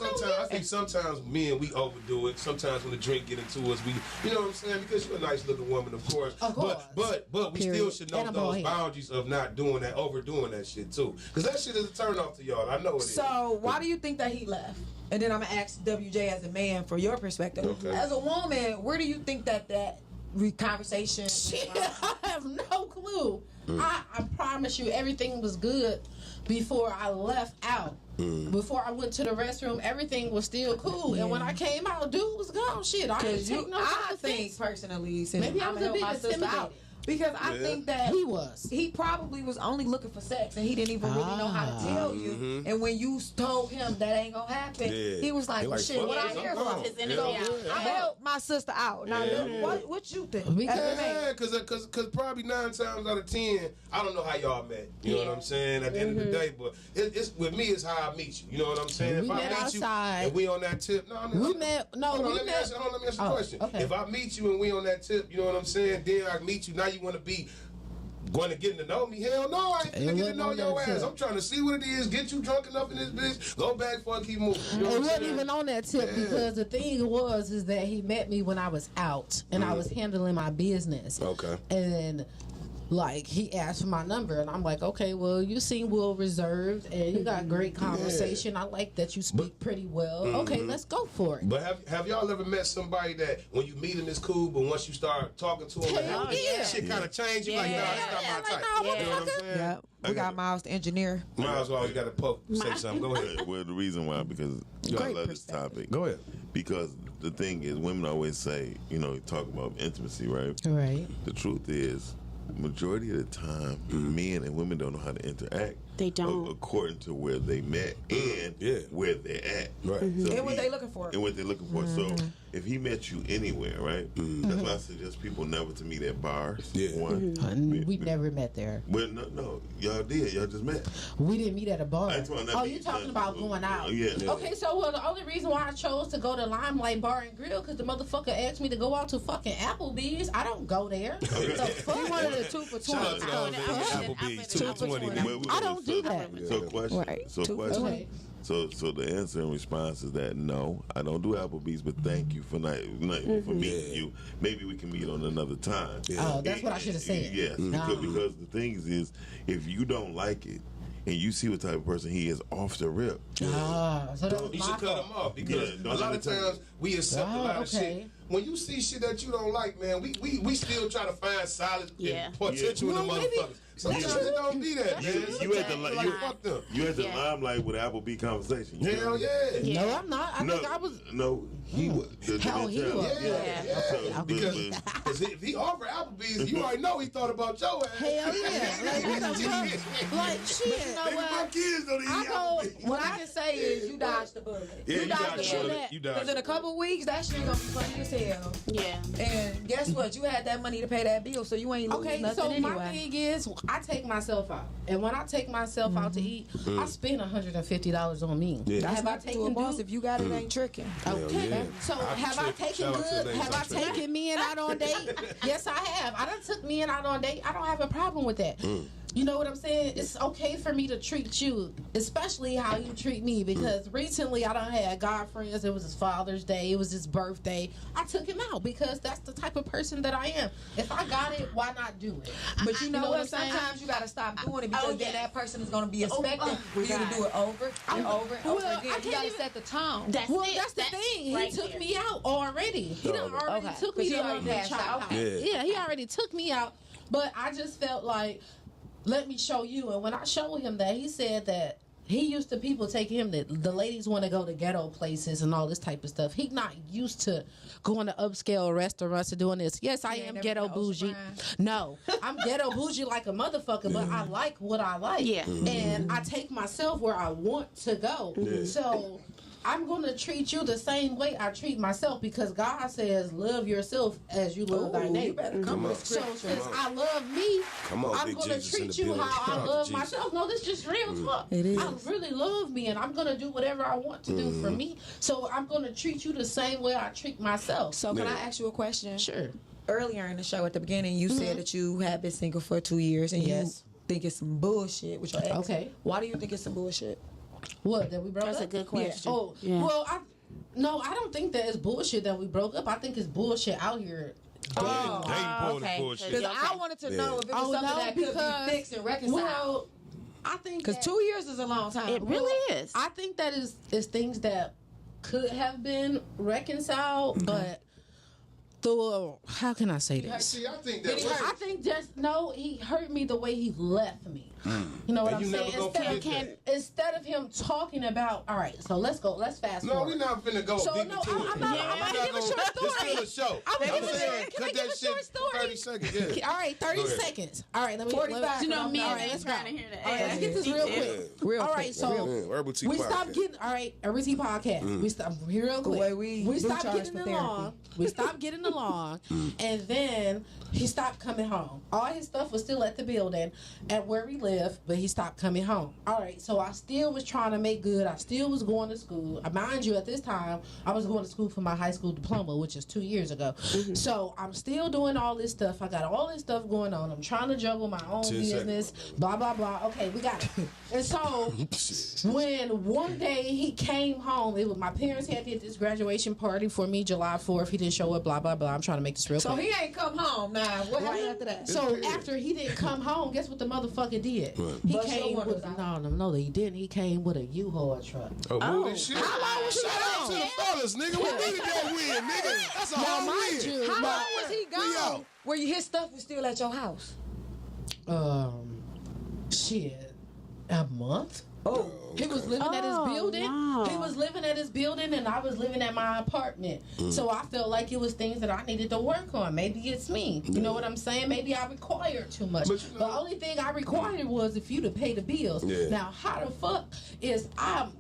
I think sometimes men, we overdo it. Sometimes when the drink get into us, you know what I'm saying? Because you're a nice looking woman, of course. Of course. But we Period. still should know And a those bald head. boundaries of not doing that, overdoing that shit too. Because that shit is a turn off to y'all. I know it is. So why do you think that he left? And then I'm gonna ask WJ as a man for your perspective. Okay. As a woman, where do you think that conversation? Shit, I have no clue. I promise you, everything was good before I left out. Before I went to the restroom, everything was still cool. And when I came out, dude was gone. Shit, I didn't take no I offense. think personally, since Maybe I I'm was a help bit my sister intimidated. out. Because I think that He probably was only looking for sex and he didn't even really know how to tell you. And when you told him that ain't gonna happen, he was like, He well, like, shit, fuck what I this, here I'm for? gone. His energy So, out. I helped my sister out. Now, what you think? Because- As a man? Yeah, because probably 9 times out of 10, I don't know how y'all met. You know what I'm saying? At the end of the day, but it's with me, it's how I meet you. You know what I'm saying? We if I met meet outside. you and we on that tip, Let me ask you a question. okay. If I meet you and we on that tip, you know what I'm saying? Then I meet you. Now you want to be going to get to know me? Hell no, I ain't finna get to know your ass. I'm trying to see what it is, get you drunk enough in this bitch, go back for and keep moving. You know It what I'm wasn't saying? even on that tip because the thing is that he met me when I was out and I was handling my business. Okay. And like he asked for my number and I'm like, okay, well you seem well reserved and you got great conversation. I like that you speak pretty well. Okay, let's go for it. But have y'all ever met somebody that when you meet them it's cool, but once you start talking to them, Hell yeah. shit kind of change? You like, nah, that's not my type. nah, You know what I'm saying? Yeah. We got Miles the engineer. Miles always got to say something. Go ahead. Well, the reason why, because I love this topic. Go ahead. Because the thing is, women always say, talk about intimacy, right? Right. The truth is, majority of the time, men and women don't know how to interact. They don't. According to where they met and where they're at. Right. So And what they looking for. And what they're looking for. So if he met you anywhere, right? That's why I suggest people never to meet at bars. Yeah. One. We never met there. Well, no, y'all did. Y'all just met. We didn't meet at a bar. I ain't talking about Oh, that you meet, talking but- about going out? Yeah. Okay, so well, the only reason why I chose to go to Limelight Bar and Grill because the motherfucker asked me to go out to fucking Applebee's. I don't go there. The fuck? He wanted a 2 for 20. Shout out to those I Applebee's, would've- 220. Well, I don't do that. So question. Right. So Two for question. 20. So the answer in response is that no, I don't do Applebee's, but thank you for for meeting you. Maybe we can meet on another time. Oh, that's what I should have said. Yes, because the thing is, if you don't like it, and you see what type of person he is off the rip. So that's You should cut him off because a lot of times we accept a lot of shit. When you see shit that you don't like, man, we still try to find solid potential in the motherfuckers. Sometimes it don't be that, man. You at the limelight with Applebee conversation. Hell yeah. No, I'm not. I think I was. No, he was. Hell, he was. Yeah. Because if he offered Applebee's, you already know he thought about your ass. Hell yeah. Like, what the fuck? Like, shit. You know Maybe what? my kids don't eat Applebee's. What I can say is you dodged the bullet. Yeah, you dodged the bullet. bullet. You dodged Because in a couple of weeks, that shit gonna be funny as hell. Yeah. And guess what? You had that money to pay that bill, so you ain't losing nothing so anyway. my thing is, I take myself out, and when I take myself out to eat, I spend $150 on me. Yeah. That's Have I what to a taken boss. If you got it, ain't tricking. Okay. yeah. So have I taken Shout out to the good? ladies Have I out there. taken men out on date? Yes, I have. I done took men out on date. I don't have a problem with that. You know what I'm saying? It's okay for me to treat you, especially how you treat me, because recently I done had God friends. It was his Father's Day. It was his birthday. I took him out because that's the type of person that I am. If I got it, why not do it? But you know what what? I'm saying? Sometimes you gotta stop doing it because then that person is gonna be expecting for you to God. do it over and over and over Well, again. I You can't gotta even- set the tone. That's Well, it. that's the thing. right He took there. me out already. He done already Okay. took me 'Cause he to already passed out. Okay. Yeah. Yeah, he already took me out. But I just felt like, let me show you. And when I showed him that, he said that he used to people taking him that the ladies want to go to ghetto places and all this type of stuff. He not used to going to upscale restaurants and doing this. Yes, I am never ghetto been to Ocean bougie. Prime? No, I'm ghetto bougie like a motherfucker, but I like what I like. Yeah. And I take myself where I want to go. So I'm going to treat you the same way I treat myself, because God says, love yourself as you love thy You neighbor. better come with So scripture. since I love me, Come on, I'm Big going to Jesus in treat the you building. how I Shout out love to Jesus. myself. No, this is just real talk. It is. I really love me, and I'm going to do whatever I want to do for me. So I'm going to treat you the same way I treat myself. So can Yeah. I ask you a question? Sure. Earlier in the show at the beginning, you said that you have been single for 2 years and Yes. you think it's some bullshit with your ex. Okay. Why do you think it's some bullshit? What, that we broke That's up? a good question. Oh, Yeah. well, I don't think that it's bullshit that we broke up. I think it's bullshit out here. Dating pool is okay. bullshit. Because Okay. I wanted to know if it was Oh, something no, that could because- be fixed and reconciled. Well, I think Because that- 2 years is a long time. It really is. I think that is things that could have been reconciled, but through how can I say this? See, I think that I think just no, he hurt me the way he left me. You know what And I'm you never saying? gonna forget that. Instead of him talking about, all right, so let's fast No, forward. we're not finna go So, deep no, into it. I'm not We're give a short This story. still a show. I'm I'm giving saying, can I cut give that a short shit story? 30 seconds, yeah. All right, 30 Go ahead. seconds. All right, let me 45. You know, me all and right, let's let's go. trying to hear that. All right, let's get this real quick. Real All quick. right, so Herbal Tea we PoTcast. stopped getting Urbal Tea PoTcast. We stopped real quick. way we do stopped charge getting for along. We stopped getting along, and then he stopped coming home. All his stuff was still at the building, at where we live, but he stopped coming home. All right, so I still was trying to make good. I still was going to school. Mind you, at this time, I was going to school for my high school diploma, which is 2 years ago. So I'm still doing all this stuff. I got all this stuff going on. I'm trying to juggle my own 10 business. seconds. Blah blah blah. Okay, we got it. And so when one day he came home, it was my parents had did this graduation party for me July 4th. He didn't show up. Blah blah blah. I'm trying to make this real So quick. he ain't come home. Now, what happened after that? So after he didn't come home, guess what the motherfucker did? He Bust came your with windows no, he didn't. He came with a U-Haul truck. Oh, move this shit. How long was he Shout out to gone? the fellas, nigga. We needed that win, nigga. That's a Now, home mind win. you, How but- long was he gone? out. Where his stuff was still at your house? Shit, a month. Oh, He was living at his Oh, building. no. He was living at his building, and I was living at my apartment. So I felt like it was things that I needed to work on. Maybe it's me. You know what I'm saying? Maybe I required too much. But you know- The only thing I required was if you to pay the bills. Yeah. Now, how the fuck is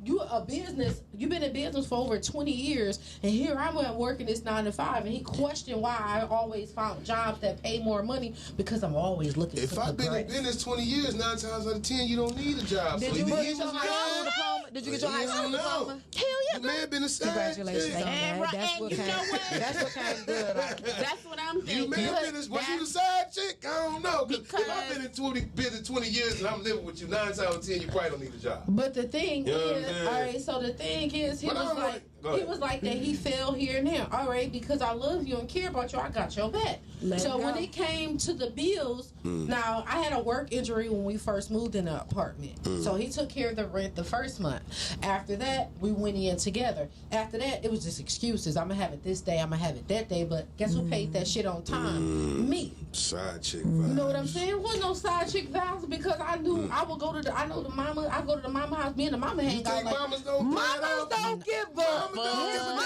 you a business? You've been in business for over 20 years, and here I'm working this 9 to 5, and he questioned why I always found jobs that pay more money because I'm always looking If for I've been in progress. business 20 years, 9 times out of 10, you don't need a job. did So you either get he your was high school gone, diploma? Did you get your high I school don't know. diploma? Hell man been a side Congratulations chick. on And that. right, That's and what you came. know what? That's what came good. That's what I'm You thinking. man been a, was you the side chick? I don't know. Cause if I've been in 20 years and I'm living with you 9 times out of 10, you probably don't need a job. But the thing You know what I'm is, saying? all right. So the thing is, he But I was don't like, like- go ahead. he was like that. He fell here and there. All right, because I love you and care about you, I got your back. Let So it when go. it came to the bills, now I had a work injury when we first moved in the apartment. So he took care of the rent the first month. After that, we went in together. After that, it was just excuses. I'm gonna have it this day. I'm gonna have it that day. But guess who paid that shit on time? Me. Side chick You vibes. know what I'm saying? There wasn't no side chick vows because I knew I would go to the. I know the mama. I go to the mama house. Me and the mama You hang out think like. mamas don't Mamas don't give up. Mama don't give a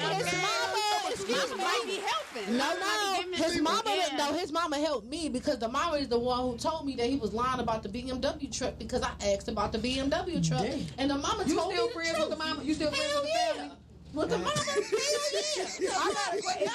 damn. His mama, excuse might me. be helping. No, Somebody give me his some- mama. yeah. No, his mama helped me because the mama is the one who told me that he was lying about the BMW truck because I asked about the BMW truck, Damn. and the mama You told still me friends the with the truth. mama? You still friends Hell with the yeah. family? With the mama, hell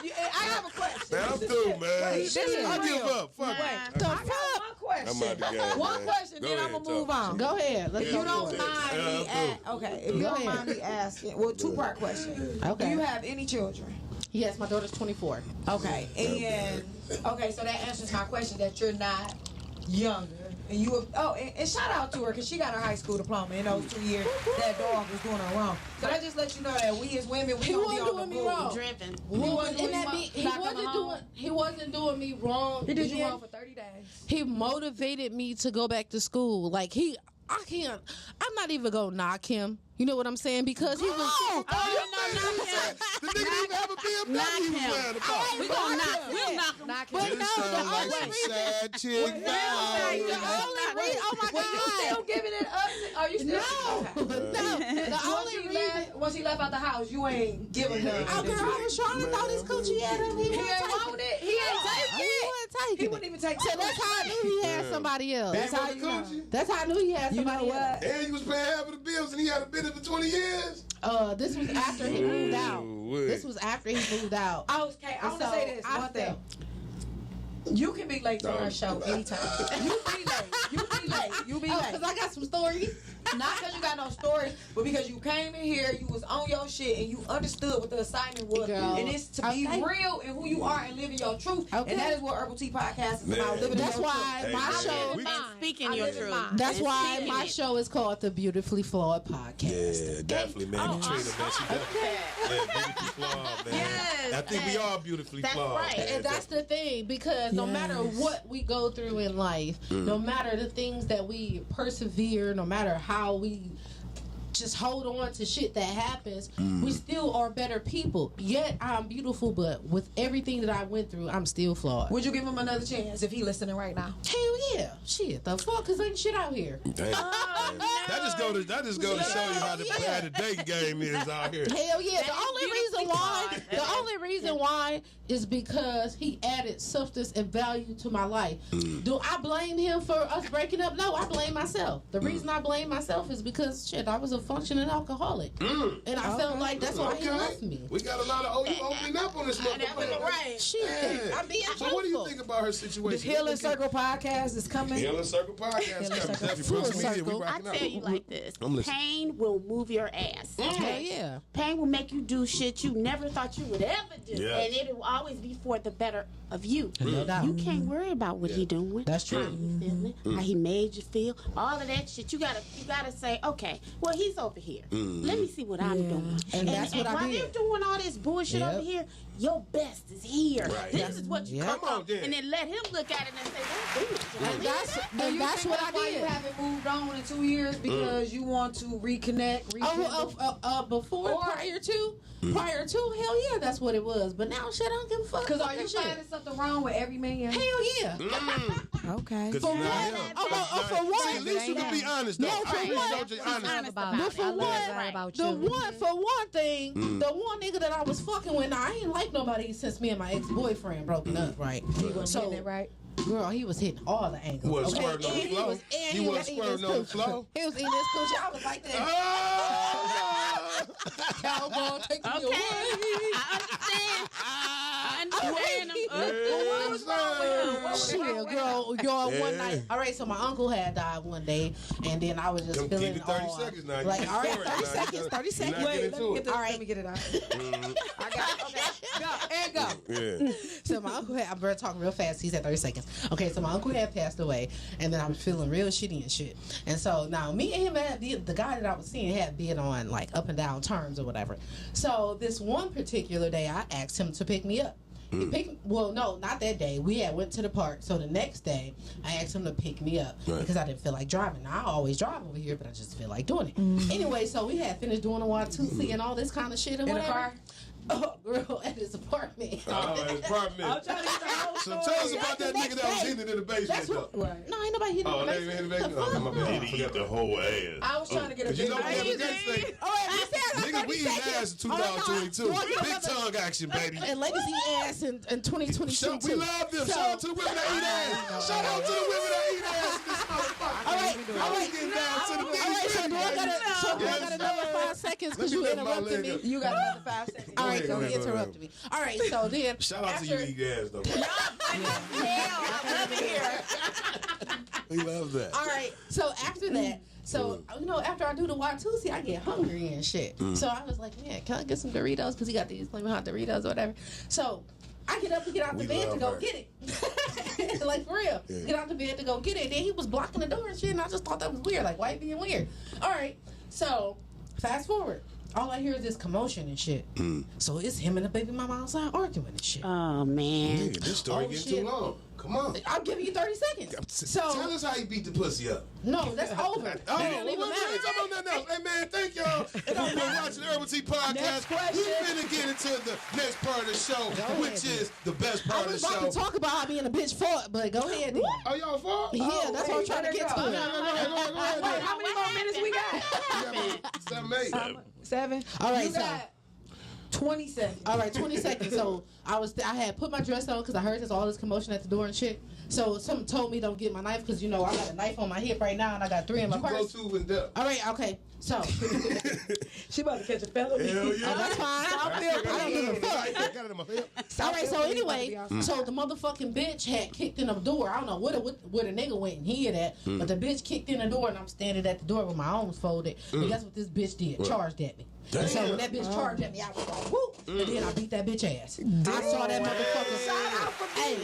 yeah. I have a question. Man, I'm through, man. This is I give real. up. Fuck it. The I got fuck? one question. I'm out the game, One man. question, Go then I'm ahead, gonna move talk. on. Go ahead. Let's If go you don't for it. mind me, Yeah, okay. If you Go don't ahead. mind me asking, well, 2-part question. Okay. Do you have any children? Yes, my daughter's 24. Okay, and okay, so that answers my question that you're not younger. And you and shout out to her because she got her high school diploma in those 2 years. That dog was doing her wrong. So that just lets you know that we as women, we He don't be wasn't on the doing me move. wrong. Driven. He wasn't doing me wrong. He did you Then wrong for 30 days. He motivated me to go back to school. Like I'm not even gonna knock him. You know what I'm saying? Because he was. Oh, The nigga didn't even have a BMW he was lying about. we gonna knock. We'll knock him. Knock But him. no, the only some reason. sad chick The only reason. Oh my Were you still God. giving it up? Are you still? No, Okay. the only reason. Once he left out the house, you ain't giving none. Oh, girl, I was trying to throw this coochie at him. He He wouldn't ain't take want it. it. He ain't take He it. wouldn't take He it. wouldn't even take So that's how I knew he had somebody else. That's how He you was know. coochie. That's how I knew he had You know somebody else. what? And you was paying half of the bills and he had been in for 20 years. This was after he moved out. Ooh, This was after he moved out. Okay, I want to So, say this I one thing. felt- You can be late to our show anytime. You be late. You be late. You be Oh, late. because I got some stories. Not because you got no stories, but because you came in here, you was on your shit, and you understood what the assignment was. Girl. And it's to be Okay. real and who you are and living your truth. Okay. And that is what Herbal Tea Podcast is Man. about, living That's your why truth. my Hey, show. we- Speaking I your live in truth. mine. That's And why speaking my it. show is called the Beautifully Flawed Podcast. Yeah, definitely, man. You treat her, man. She definitely. Yeah, beautifully flawed, man. Yes, I think we are beautifully that's flawed. right. man. And that's the thing, because no matter what we go through in life, no matter the things that we persevere, no matter how we just hold on to shit that happens, we still are better people. Yet I'm beautiful, but with everything that I went through, I'm still flawed. Would you give him another chance if he listening right now? Hell yeah. Shit, the fuck? Because ain't shit out here. Damn. That just go to show you how bad the dating game is out here. Hell yeah. That The is only reason beautifully why, flawed. the only reason why is because he added substance and value to my life. Do I blame him for us breaking up? No, I blame myself. The reason I blame myself is because shit, I was a functioning alcoholic. And I felt like that's why he left me. We got a lot of you opening up on this motherfucker. Right. Shit. Yeah. I'm being So what do you truthful. think about her The situation? Healing Circle Podcast is coming. Healing Circle Podcast. Healing coming. Circle. Definitely Full social media, we circle. I rocking out. tell you like this: I'm listening. pain will move your ass. Hell yeah. Pain will make you do shit you never thought you would ever do, Yes. and it will always be for the better of you. No doubt. You can't worry about what he doing. That's true. How he feeling, how he made you feel, all of that shit. You gotta say, okay, well he's over here. Let me see what I'm doing. And that's what I while did. they're doing all this bullshit Yep. over here, your best is here. Right. This is what you Yep. come Come on, on, then. and then let him look at it and say, And that's Do you that's think what I why did. you haven't moved on in 2 years because you want to reconnect? Before, prior to, hell yeah, that's what it was. But now, shit, I don't give a fuck. Because Fuck are you that shit. finding something wrong with every man? Hell yeah. Okay. Cause For it's not one, him. for one, See, at least you can be honest though. No, for I ain't one, told you honest. honest about But it. for I love one, that about the you. one for one thing, the one nigga that I was fucking with, now, I ain't like nobody since me and my ex-boyfriend broken up, right? He wasn't So, hitting it right. girl, he was hitting all the angles. Was okay? squirting on the And floor? and He was was eating squirting his on the coochie. floor? He was eating his coochie. I was like that. Oh! Cowboy, take me okay, away. I understand. I understand. What was wrong with Shit, girl, one night. All right, so my uncle had died one day, and then I was just feeling Keep it 30 seconds now. Like, all right, 30 seconds, 30 seconds. Wait, let me get it out. I got it. Okay, go. Yeah. So my uncle had, I'm going to talk real fast. He said 30 seconds. Okay, so my uncle had passed away, and then I was feeling real shitty and shit. And so now me and him, the guy that I was seeing had been on like up and down terms or whatever. So this one particular day, I asked him to pick me up. He picked, well, no, not that day. We had went to the park. So the next day, I asked him to pick me up because I didn't feel like driving. Now, I always drive over here, but I just feel like doing it. Anyway, so we had finished doing the Y2C and all this kind of shit and whatever. In the car? Oh, girl, at his apartment. Oh, his apartment. I'm trying to get the whole So tell us about that nigga that was hitting in the basement, though. Right. No, ain't nobody hitting Oh, the they even hit the basement? Oh, my bad. He eat the whole ass. I was trying to get a But you know big what the thing? All right, I said Nigga, we eat ass in 2022. Big tongue action, baby. and ladies eat ass in 2022 We love them. Shout out to the women that eat ass. Shout out to the women that eat ass in this motherfucker. All right, We getting down to the all right, so do I got another 5 seconds because you interrupted me? You got another 5 seconds. All right, ahead, so go he ahead, interrupted me. All right, so then Shout out to you eat ass, though. Hell, I love it here. We love that. all right, so after that, so you know, after I do the Y2C, I get hungry and shit. So I was like, man, can I get some Doritos? Because he got these flaming hot Doritos or whatever. So I get up and get out the We bed to love go her. get it. Like for real. Yeah. Get out the bed to go get it. Then he was blocking the door and shit, and I just thought that was weird. Like, why you being weird? All right, so fast forward. All I hear is this commotion and shit. So it's him and the baby mama outside arguing and shit. Oh man. Nigga, this story Oh, getting shit. too long. Come on. I'm giving you 30 seconds. So Tell us how you beat the pussy up. no, that's over. Oh, It don't even well, matter. talk about nothing else. Hey, man, thank y'all for watching the Urbal Tea Next PoTcast. question. We're finna get into the next part of the show, which is the best I part of was the about show. to talk about how being a bitch fought, but go ahead. Then. Oh, y'all fall? Yeah, that's what I'm trying to get to. Go ahead. How many more minutes we got? 7, 8. 7. All right, You so- got 20 seconds. All right, 20 seconds. So I had put my dress on because I heard there's all this commotion at the door and shit. So someone told me don't get my knife because, you know, I got a knife on my hip right now and I got 3 in my You go purse. to and depth. All right, okay. So She about to catch a felony. Hell yeah. that's fine. I don't give a fuck. I got it in my hip. All right, so anyway, so the motherfucking bitch had kicked in the door. I don't know where the nigga went and hid at, but the bitch kicked in the door and I'm standing at the door with my arms folded. And guess what this bitch did? Charged at me. And so when that bitch charged at me, I was like, whoop, and then I beat that bitch ass. I saw that motherfucker. Hey,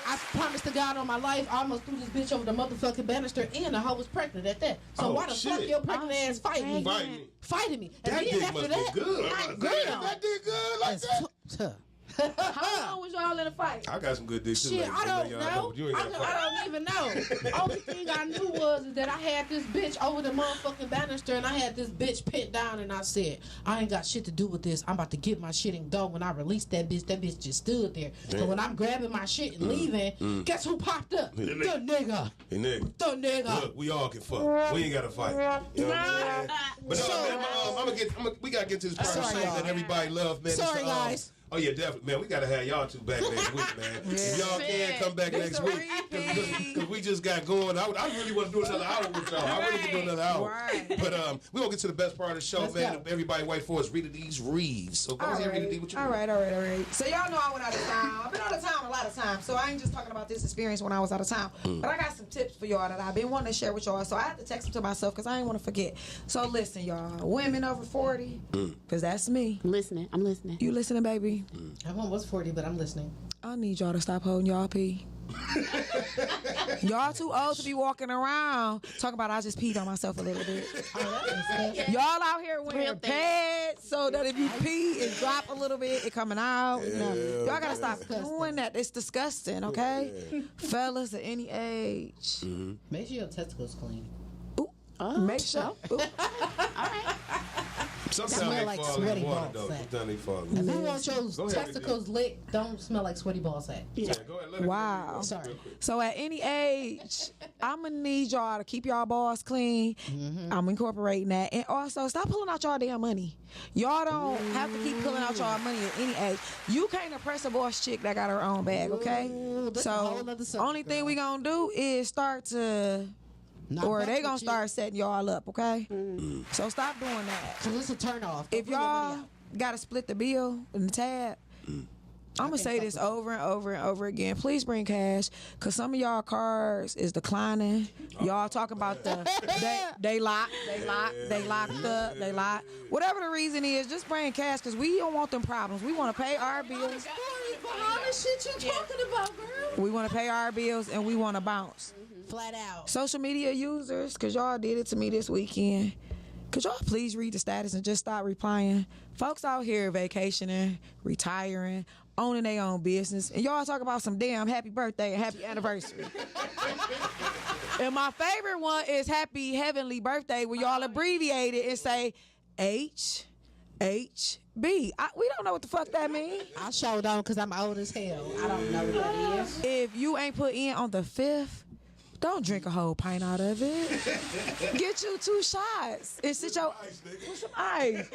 I promise to God on my life, I almost threw this bitch over the motherfucking banister and the hoe was pregnant at that. So Oh, why the fuck shit. your pregnant ass fighting me? Fight me. Fighting me. And That then dick after must that, be good. girl. That dick good like that? How long was y'all in a fight? I got some good dick too. Shit, ladies. I don't Y'all know. but you ain't got to fight. I don't even know. Only thing I knew was that I had this bitch over the motherfucking banister and I had this bitch pinned down and I said, I ain't got shit to do with this. I'm about to get my shit and go. When I released that bitch just stood there. So Damn. when I'm grabbing my shit and leaving, guess who popped up? The nigga. Hey, nigga. The nigga. Look, we all can fuck. We ain't gotta fight. You know what I'm saying? But no, man, we gotta get to this part of the Sorry, show y'all. that everybody loves, man. Sorry, guys. Oh yeah, definitely, man. We gotta have y'all two back next week, man. If y'all can come back next week, because we just got going. I really want to do another hour with y'all. I really can do another hour. Right. But we gonna get to the best part of the show, Let's man. go. Everybody wait for us. Rita D's Reeves. So go ahead, Rita D. What you All doing? right. So y'all know I went out of town. I've been out of town a lot of times, so I ain't just talking about this experience when I was out of town. But I got some tips for y'all that I've been wanting to share with y'all. So I had to text them to myself because I ain't want to forget. So listen, y'all, women over 40, because that's me. I'm listening. You listening, baby? I almost 40, but I'm listening. I need y'all to stop holding y'all pee. Y'all too old to be walking around talking about I just peed on myself a little bit. Y'all out here wearing pads so that if you pee and drop a little bit, it coming out. No. Y'all gotta stop doing that. It's disgusting, okay? Fellas at any age. Make sure your testicles clean. Make sure. Ooh. Sometimes Smell they like fall in sweaty the water, ball though. sack. Sometimes they fall. If you want your Go ahead, testicles licked, don't smell like sweaty ball sack. Yeah, go ahead. Let it Wow. go. Sorry. Real quick. So at any age, I'm gonna need y'all to keep y'all balls clean. I'm incorporating that, and also stop pulling out y'all damn money. Y'all don't have to keep pulling out y'all money at any age. You can't impress a boss chick that got her own bag, okay? that's a whole nother subject, only thing girl. we gonna do is start to, or they gonna start setting y'all up, okay? So stop doing that. So this is a turn off. If y'all gotta split the bill and the tab, I'm gonna say this over and over and over again. Please bring cash, cause some of y'all cars is declining. Y'all talk about they locked up, they locked. Whatever the reason is, just bring cash, cause we don't want them problems. We want to pay our bills. All the shit you talking about, girl. We want to pay our bills and we want to bounce. Flat out. Social media users, cause y'all did it to me this weekend. Could y'all please read the status and just stop replying? Folks out here vacationing, retiring, owning their own business, and y'all talk about some damn happy birthday and happy anniversary. And my favorite one is happy heavenly birthday, where y'all abbreviate it and say HHB. We don't know what the fuck that means. I sure don't, because I'm old as hell. I don't know what that is. If you ain't put in on the 5th, don't drink a whole pint out of it. Get you 2 shots and sit your with some ice.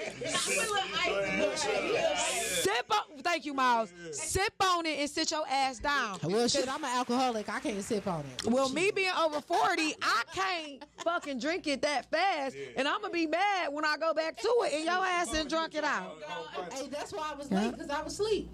Sip on. Thank you, Miles. Sip on it and sit your ass down. Well, shit, I'm an alcoholic. I can't sip on it. Well, me being over 40, I can't fucking drink it that fast, and I'm gonna be mad when I go back to it and your ass done drunk it out. Hey, that's why I was late, because I was asleep.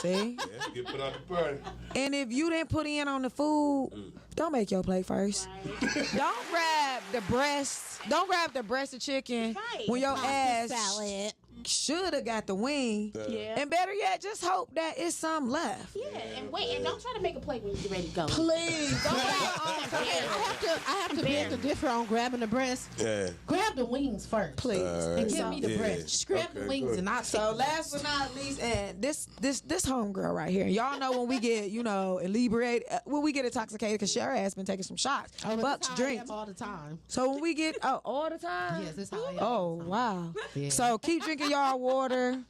See? Yeah, get put out the party. And if you didn't put in on the food, don't make your plate first. Don't grab the breast. Don't grab the breast of chicken when your ass salad should have got the wing. Yeah. And better yet, just hope that it's some left. Yeah, and wait, and don't try to make a plate when you're ready to go. Please. Don't I have to beg to differ on grabbing the breast. Yeah. Grab the wings first. Please. And give me the Yeah. breast. Just grab the wings good. and I'll So last but not least, and this homegirl right here, y'all know when we get, inebriated, when we get intoxicated, because Shara has been taking some shots, bucks, drinks. all the time. So when we get, all the time? Yes, that's how I am. Oh, wow. Yeah. So keep drinking y'all water.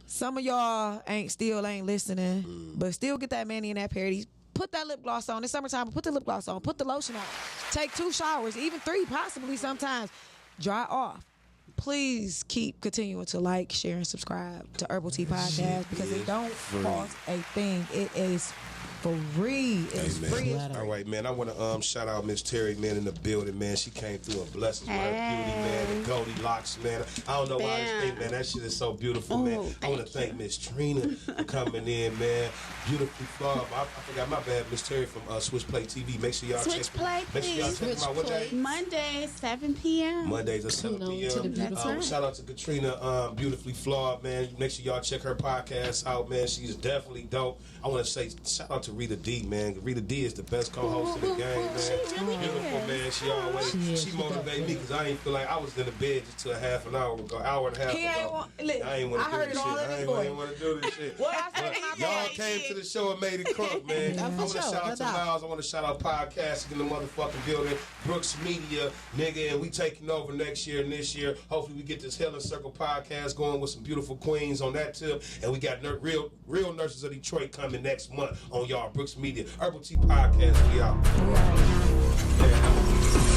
Some of y'all ain't listening, but still get that mani and that parody. Put that lip gloss on. It's summertime, put the lip gloss on. Put the lotion on. Take 2 showers, even 3 possibly sometimes. Dry off. Please keep continuing to like, share, and subscribe to Urbal Tea PoTcast, because it don't cost a thing. It is free. It's free. All right, man. I want to shout out Miss Terry, man, in the building, man. She came through and blessed us with her beauty, man. The Goldilocks, man. I don't know why this thing, man. That shit is so beautiful, man. I want to thank Miss Trina for coming in, man. Beautifully flawed. I forgot, my bad, Miss Terry from Switchplay TV. Make sure y'all Switch Play, Make sure y'all check them out. What day? Monday, 7 p.m. Mondays at 7 To the p.m. beautiful. Shout out to Katrina, Beautifully Flawed, man. Make sure y'all check her podcast out, man. She's definitely dope. I want to say shout out to Rita D, man. Rita D is the best co-host of the game, man. She really Beautiful, is. man. She always she motivated me, because I ain't feel like I was in the bed just till a half an hour ago, hour and a half He ain't ago. want, look, I ain't want I to do heard this it shit. all in I his ain't voice. want to do this shit. What I said in my Y'all voice. came to the show and made it crunk, man. Yeah, I for want to sure. shout out No to doubt. Miles. I want to shout out Podcasting in the motherfucking building. Brooks Media, nigga, and we taking over next year and this year. Hopefully we get this Healing Circle podcast going with some beautiful queens on that tip. And we got real nurses of Detroit coming next month on y'all Brooks Media. Urbal Tea PoTcast, we out. Yeah.